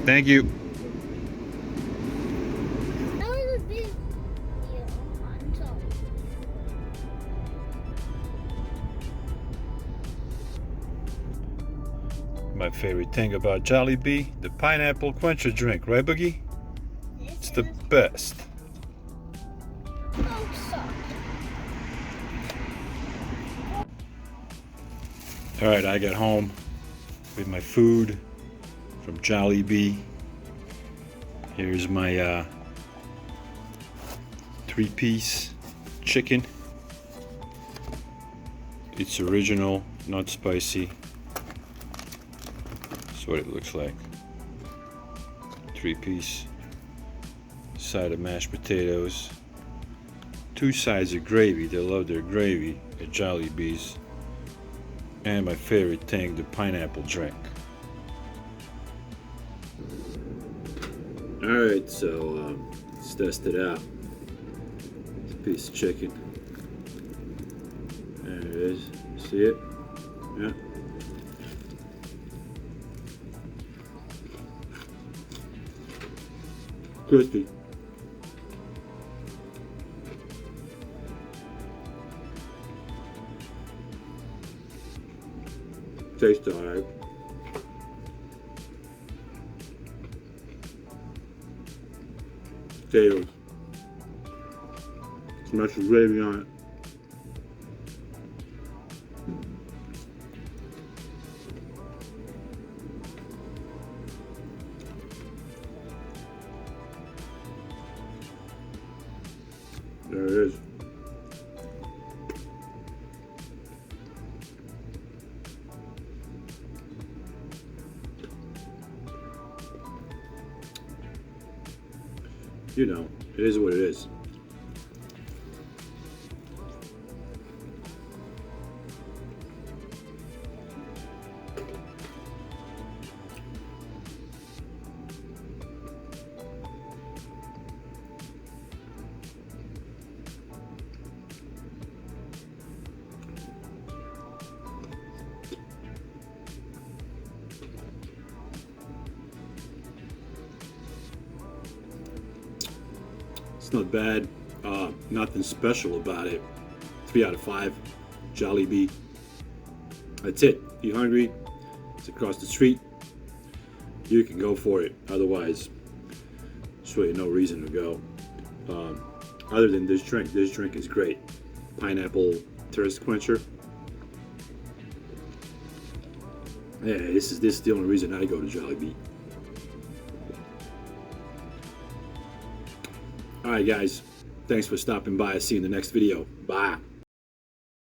Thank you. That was a big deal. I'm sorry. My favorite thing about Jollibee, the pineapple quencher drink, right, Boogie? It's the best. All right, I got home with my food from Jollibee. Here's my 3-piece chicken. It's original, not spicy. That's what it looks like. 3-piece. Side of mashed potatoes. 2 sides of gravy. They love their gravy at Jollibee's. And my favorite thing, the pineapple drink. Alright, so let's test it out. It's a piece of chicken. There it is. See it? Yeah. Crispy. Tastes alright. Potatoes. Some extra gravy on it. There it is. You know, it is what it is. It's not bad. Nothing special about it. 3 out of 5. Jollibee. That's it. If you're hungry, it's across the street. You can go for it. Otherwise, there's really no reason to go. Other than this drink. This drink is great. Pineapple thirst quencher. Yeah, this is the only reason I go to Jollibee. Alright guys, thanks for stopping by. See you in the next video. Bye.